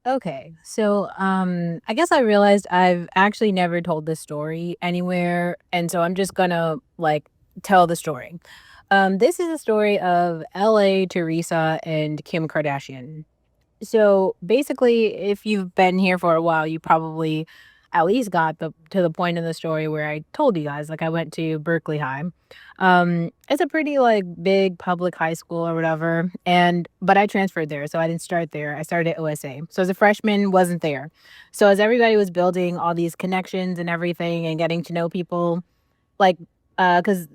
Okay. So, I guess I realized I've actually never told this story anywhere, and so I'm just gonna like tell the story. This is a story of LA, Theresa, and Kim Kardashian. So basically, if you've been here for a while, you probably at least got to the point in the story where I told you guys, like I went to Berkeley High. It's a pretty like big public high school or whatever. And but I transferred there, so I didn't start there. I started at OSA. So as a freshman, wasn't there. So as everybody was building all these connections and everything and getting to know people, like, cause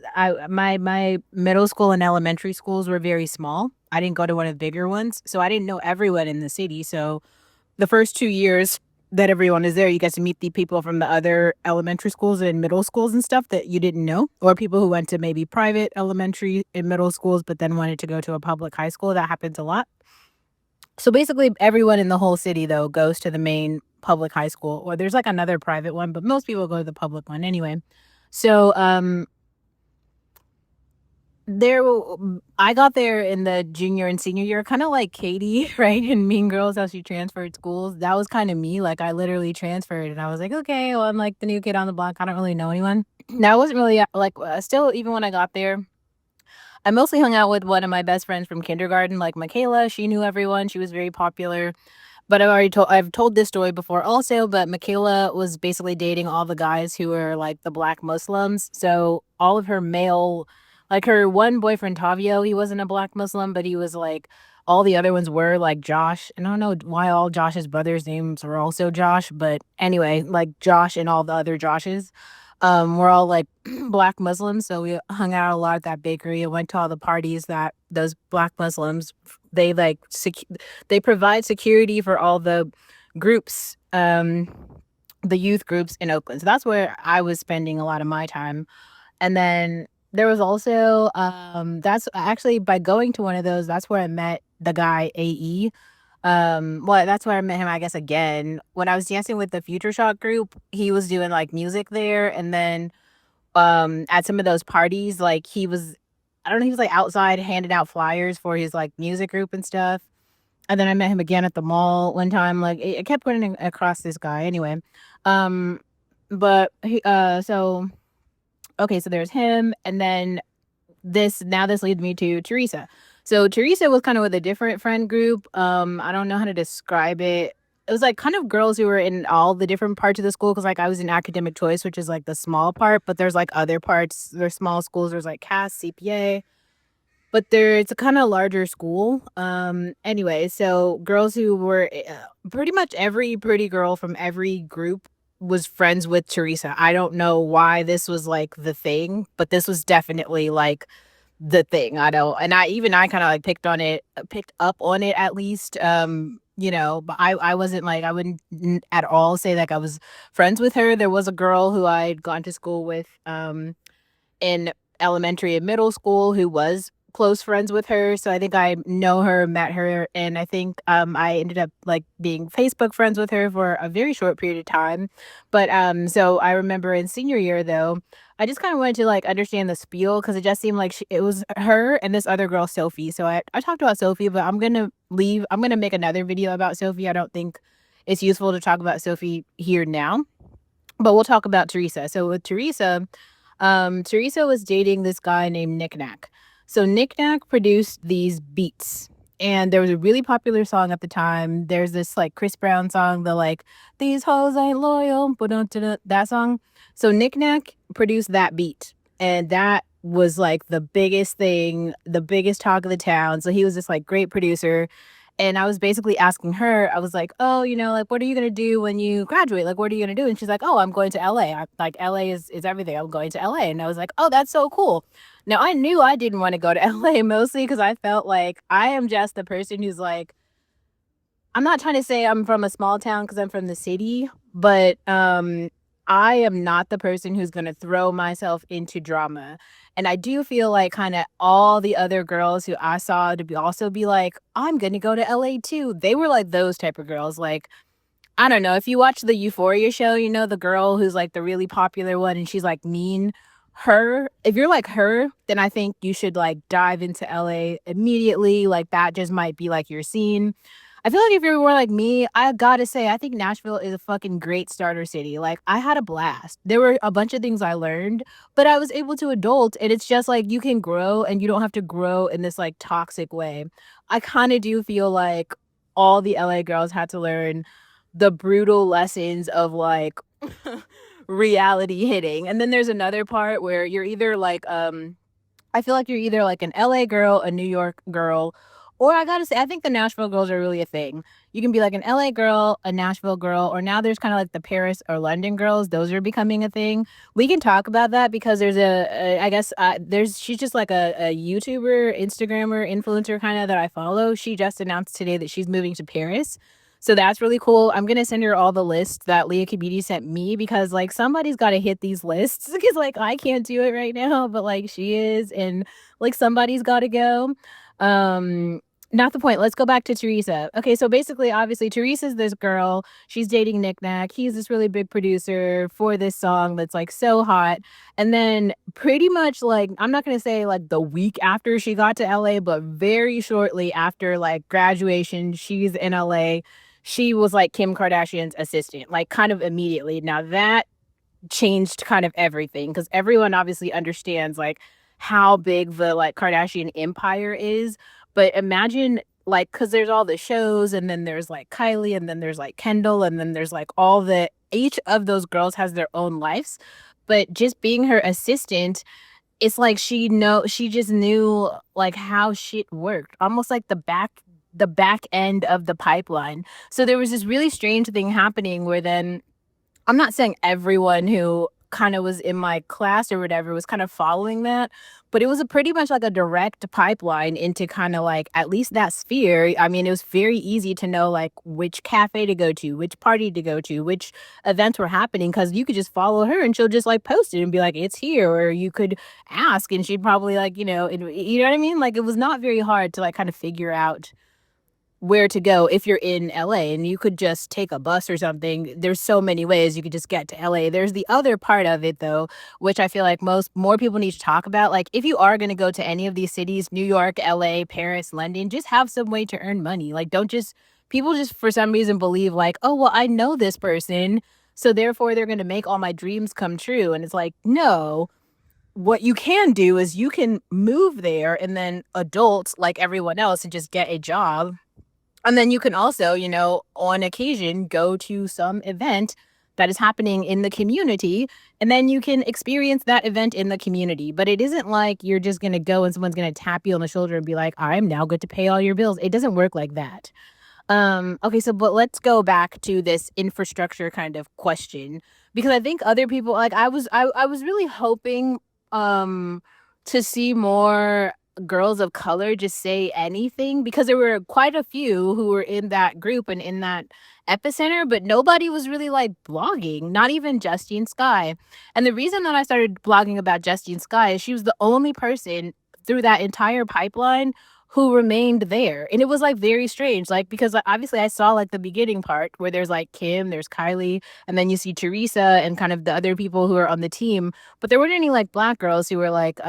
my middle school and elementary schools were very small. I didn't go to one of the bigger ones, so I didn't know everyone in the city, so the first 2 years that everyone is there, you get to meet the people from the other elementary schools and middle schools and stuff that you didn't know, or people who went to maybe private elementary and middle schools, but then wanted to go to a public high school. That happens a lot. So, basically, everyone in the whole city, though, goes to the main public high school, or there's, like, another private one, but most people go to the public one anyway. So, I got there in the junior and senior year, kinda like Katie, right, in Mean Girls, how she transferred schools. That was kinda me, like, I literally transferred, and I was like, "Okay, well, I'm, like, the new kid on the block, I don't really know anyone." Now, I wasn't really, still, even when I got there, I mostly hung out with one of my best friends from kindergarten, like, Michaela. She knew everyone, she was very popular, but I've told this story before also, but Michaela was basically dating all the guys who were, like, the Black Muslims, so all of her male like, her one boyfriend, Tavio, he wasn't a Black Muslim, but he was, like all the other ones were, like, Josh, and I don't know why all Josh's brothers' names were also Josh, but anyway, like, Josh and all the other Joshes, were all, like, Black Muslims, so we hung out a lot at that bakery and went to all the parties that those Black Muslims, they, like, they provide security for all groups, the youth groups in Oakland. So that's where I was spending a lot of my time. And then there was also that's actually by going to one of those, that's where I met the guy AE. Well, that's where I met him, I guess, again. When I was dancing with the Future Shock group, he was doing like music there. And then at some of those parties, like I don't know, he was like outside handing out flyers for his like music group and stuff. And then I met him again at the mall one time. Like I kept running across this guy anyway. Um, but so okay, so there's him, and then this leads me to Theresa. So Theresa was kind of with a different friend group. I don't know how to describe it. It was like kind of girls who were in all the different parts of the school because like I was in academic choice, which is like the small part, but there's like other parts. There's small schools. There's like CAS, CPA, but it's a kind of larger school. Anyway, so girls who were pretty much every pretty girl from every group was friends with Teresa. I don't know why this was like the thing, but this was definitely like the thing. I don't, and I kind of like picked up on it at least. But I wasn't like I wouldn't at all say like I was friends with her. There was a girl who I'd gone to school with in elementary and middle school who was close friends with her. So I think I know her, met her, and I think I ended up like being Facebook friends with her for a very short period of time. But so I remember in senior year though, I just kind of wanted to like understand the spiel because it just seemed like it was her and this other girl, Sophie. So I talked about Sophie, but I'm gonna make another video about Sophie. I don't think it's useful to talk about Sophie here now, but we'll talk about Teresa. So with Teresa, Teresa was dating this guy named Nick Nack. So Nick Nack produced these beats. And there was a really popular song at the time. There's this like Chris Brown song, the like, these hoes ain't loyal, but that song. So Nick Nack produced that beat. And that was like the biggest thing, the biggest talk of the town. So he was this like great producer. And I was basically asking her, I was like, "Oh, like, what are you gonna do when you graduate? Like, what are you gonna do?" And she's like, "Oh, I'm going to LA. Like, LA is everything. I'm going to LA." And I was like, "Oh, that's so cool." Now, I knew I didn't want to go to LA mostly because I felt like I am just the person who's like, I'm not trying to say I'm from a small town because I'm from the city, but I am not the person who's gonna throw myself into drama. And I do feel like kind of all the other girls who I saw to be like, I'm gonna go to LA too. They were like those type of girls. Like, I don't know, if you watch the Euphoria show, the girl who's like the really popular one and she's like mean. If you're like her, then I think you should like dive into LA immediately. Like that just might be like your scene. I feel like if you're more like me, I gotta say, I think Nashville is a fucking great starter city. Like, I had a blast. There were a bunch of things I learned, but I was able to adult, and it's just like you can grow and you don't have to grow in this like toxic way. I kind of do feel like all the LA girls had to learn the brutal lessons of like reality hitting. And then there's another part where you're either like I feel like you're either like an LA girl, a New York girl, or I gotta say, I think the Nashville girls are really a thing. You can be like an LA girl, a Nashville girl, or now there's kind of like the Paris or London girls. Those are becoming a thing. We can talk about that because there's I guess there's she's just like a YouTuber, Instagrammer, influencer kind of that I follow. She just announced today that she's moving to Paris. So that's really cool. I'm gonna send her all the lists that Leah Kabidi sent me because like somebody's got to hit these lists because like I can't do it right now, but like she is, and like somebody's got to go. Um, Not the point. Let's go back to Theresa. Okay, so basically, obviously, Theresa's this girl. She's dating Nick Nack. He's this really big producer for this song that's like so hot. And then pretty much like I'm not gonna say like the week after she got to LA, but very shortly after like graduation, she's in LA. She was like Kim Kardashian's assistant, like kind of immediately. Now that changed kind of everything because everyone obviously understands like how big the like Kardashian empire is. But imagine like because there's all the shows and then there's like Kylie and then there's like Kendall and then there's like all the each of those girls has their own lives. But just being her assistant, it's like she just knew like how shit worked, almost like the back end of the pipeline. So there was this really strange thing happening where then I'm not saying everyone who kind of was in my class or whatever was kind of following that, but it was a pretty much like a direct pipeline into kind of like at least that sphere. I mean, it was very easy to know like which cafe to go to, which party to go to, which events were happening because you could just follow her and she'll just like post it and be like, it's here. Or you could ask and she'd probably like, you know what I mean? Like it was not very hard to like kind of figure out where to go if you're in LA and you could just take a bus or something. There's so many ways you could just get to LA. There's the other part of it though, which I feel like most more people need to talk about. Like if you are going to go to any of these cities, New York, LA, Paris, London, just have some way to earn money. Like don't just people just for some reason believe like, "Oh, well, I know this person, so therefore they're going to make all my dreams come true." And it's like, "No, what you can do is you can move there and then adult like everyone else and just get a job, and then you can also, on occasion go to some event that is happening in the community, and then you can experience that event in the community. But it isn't like you're just going to go and someone's going to tap you on the shoulder and be like, I'm now good to pay all your bills. It doesn't work like that. Okay, so but let's go back to this infrastructure kind of question because I think other people like I was really hoping to see more girls of color just say anything because there were quite a few who were in that group and in that epicenter, but nobody was really like blogging, not even Justine Sky. And the reason that I started blogging about Justine Sky is she was the only person through that entire pipeline who remained there. And it was like very strange, like because like, obviously I saw like the beginning part where there's like Kim, there's Kylie, and then you see Theresa and kind of the other people who are on the team, but there weren't any like black girls who were like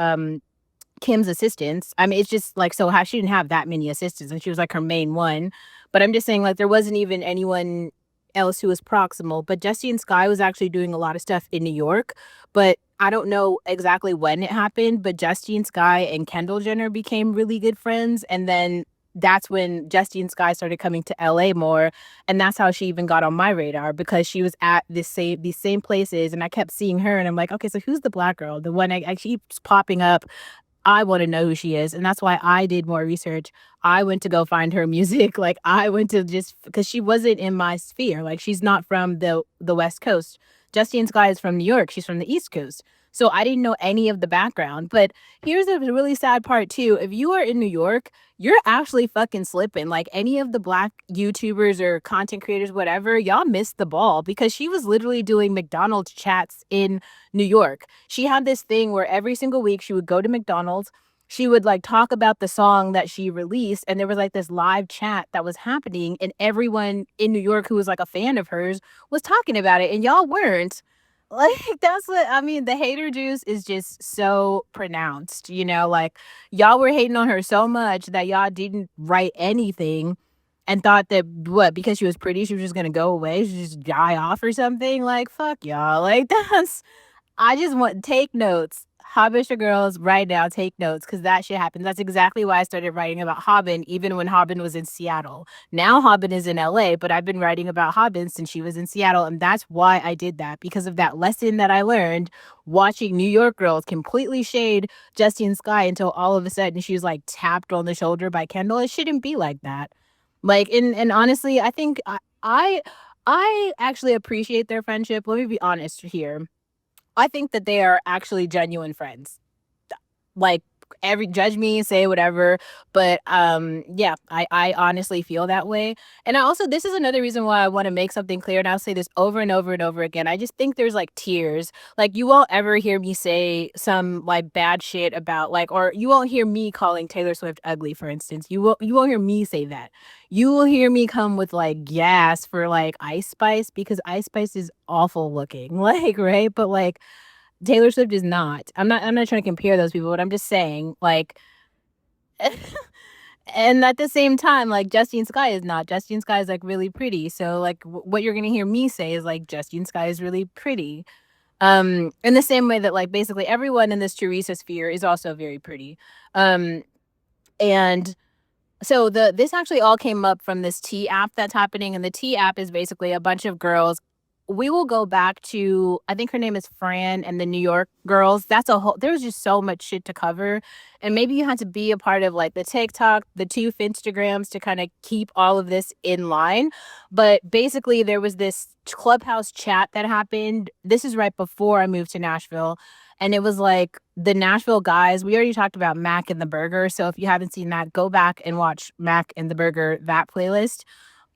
Kim's assistants. I mean, it's just like so how she didn't have that many assistants and she was like her main one. But I'm just saying like there wasn't even anyone else who was proximal. But Justine Sky was actually doing a lot of stuff in New York. But I don't know exactly when it happened, but Justine Sky and Kendall Jenner became really good friends. And then that's when Justine Sky started coming to LA more. And that's how she even got on my radar because she was at these same places and I kept seeing her and I'm like, okay, so who's the black girl? The one I keeps popping up. I want to know who she is. And that's why I did more research. I went to go find her music. Like I went to just because she wasn't in my sphere. Like she's not from the West Coast. Justine Sky is from New York. She's from the East Coast. So I didn't know any of the background. But here's a really sad part too. If you are in New York, you're actually fucking slipping. Like any of the black YouTubers or content creators, whatever, y'all missed the ball because she was literally doing McDonald's chats in New York. She had this thing where every single week she would go to McDonald's. She would like talk about the song that she released, and there was like this live chat that was happening, and everyone in New York who was like a fan of hers was talking about it, and y'all weren't. Like that's what I mean. The hater juice is just so pronounced, like y'all were hating on her so much that y'all didn't write anything and thought that what, because she was pretty, she was just gonna go away, she just die off or something. Like, fuck y'all. Like, that's I just want take notes. Hobbisher girls, right now, take notes because that shit happens. That's exactly why I started writing about Hobbin, even when Hobbin was in Seattle. Now Hobbin is in LA, but I've been writing about Hobbin since she was in Seattle. And that's why I did that, because of that lesson that I learned watching New York girls completely shade Justine Sky until all of a sudden she was like tapped on the shoulder by Kendall. It shouldn't be like that. Like, and honestly, I think I actually appreciate their friendship. Let me be honest here. I think that they are actually genuine friends. Like, every judge me, say whatever, but yeah, I honestly feel that way. And I also, this is another reason why I want to make something clear, and I'll say this over and over and over again. I just think there's like tiers. Like, you won't ever hear me say some like bad shit about like, or you won't hear me calling Taylor Swift ugly, for instance. You won't hear me say that. You will hear me come with like gas for like Ice Spice, because Ice Spice is awful looking. Like, right? But like, Taylor Swift is not. I'm not trying to compare those people, but I'm just saying, like, and at the same time, like, Justine Sky is not. Justine Sky is like really pretty. So like, what you're gonna hear me say is like Justine Sky is really pretty. In the same way that like basically everyone in this Theresa sphere is also very pretty. Um, and so this actually all came up from this tea app that's happening, and the tea app is basically a bunch of girls. We will go back to, I think her name is Fran and the New York girls. That's a whole, there's just so much shit to cover. And maybe you had to be a part of like the TikTok, the two Instagrams to kind of keep all of this in line. But basically there was this clubhouse chat that happened. This is right before I moved to Nashville. And it was like the Nashville guys. We already talked about Mac and the Burger. So if you haven't seen that, go back and watch Mac and the Burger, that playlist.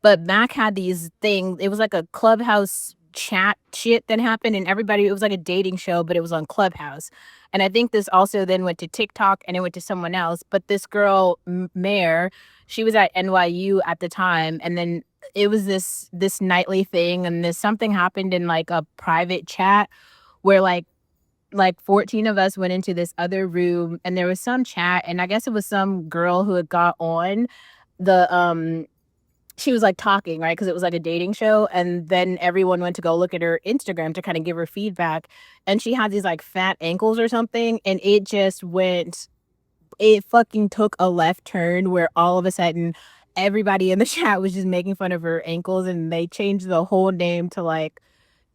But Mac had these things. It was like a clubhouse chat shit that happened, and everybody, it was like a dating show, but it was on Clubhouse. And I think this also then went to TikTok and it went to someone else. But this girl, Mare, she was at NYU at the time. And then it was this nightly thing. And this something happened in like a private chat where like 14 of us went into this other room, and there was some chat, and I guess it was some girl who had got on the she was like talking, right? Because it was like a dating show. And then everyone went to go look at her Instagram to kind of give her feedback. And she had these like fat ankles or something. And it fucking took a left turn where all of a sudden everybody in the chat was just making fun of her ankles. And they changed the whole name to like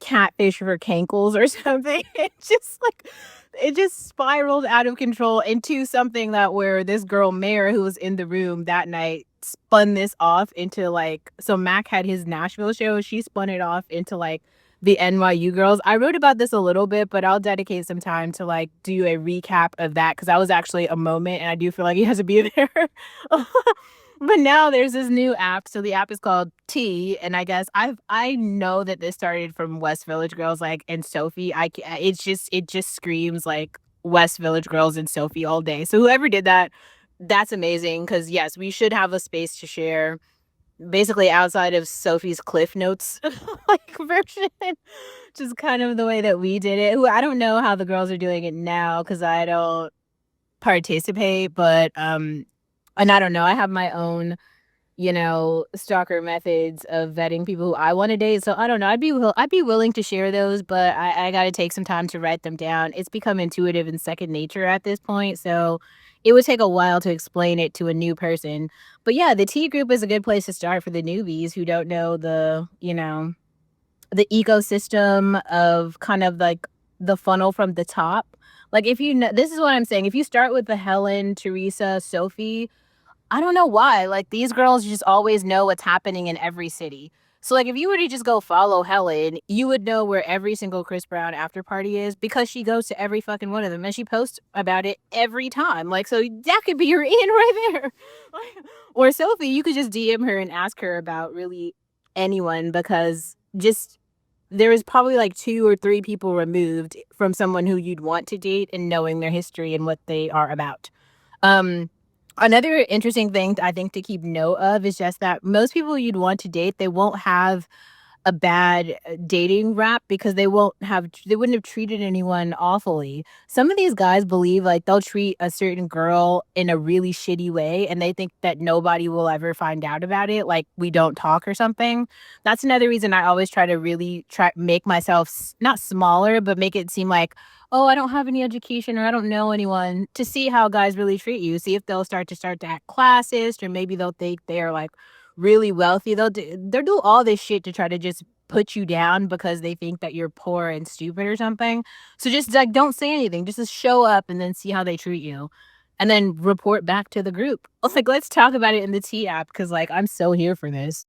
catfish for cankles or something. It just spiraled out of control into something that where this girl Mare, who was in the room that night, spun this off into like, so Mac had his Nashville show, she spun it off into like the NYU girls. I wrote about this a little bit, but I'll dedicate some time to like do a recap of that, because that was actually a moment and I do feel like he has to be there. But now there's this new app. So the app is called T, and I guess I know that this started from West Village Girls, like, and Sophie. It just screams like West Village Girls and Sophie all day. So whoever did that, that's amazing. Because yes, we should have a space to share, basically outside of Sophie's Cliff Notes like version, just kind of the way that we did it. Who I don't know how the girls are doing it now because I don't participate, but and I don't know. I have my own, stalker methods of vetting people who I want to date. So I don't know. I'd be willing to share those, but I got to take some time to write them down. It's become intuitive and second nature at this point. So it would take a while to explain it to a new person. But yeah, the T group is a good place to start for the newbies who don't know the ecosystem of kind of like the funnel from the top. Like, if you know, this is what I'm saying. If you start with the Helen, Theresa, Sophie, I don't know why. Like, these girls just always know what's happening in every city. So, like, if you were to just go follow Helen, you would know where every single Chris Brown after party is because she goes to every fucking one of them and she posts about it every time. Like, so that could be your in right there. Or Sophie, you could just DM her and ask her about really anyone, because just there is probably like two or three people removed from someone who you'd want to date and knowing their history and what they are about. Um, Another interesting thing I think to keep note of is just that most people you'd want to date, they won't have a bad dating rap because they wouldn't have treated anyone awfully. Some of these guys believe like they'll treat a certain girl in a really shitty way and they think that nobody will ever find out about it, like we don't talk or something. That's another reason I always try to really try make myself not smaller, but make it seem like, oh, I don't have any education or I don't know anyone, to see how guys really treat you. See if they'll start to act classist, or maybe they'll think they're like really wealthy. They'll do all this shit to try to just put you down because they think that you're poor and stupid or something. So just like don't say anything. Just show up and then see how they treat you. And then report back to the group. Like let's talk about it in the T app because like I'm so here for this.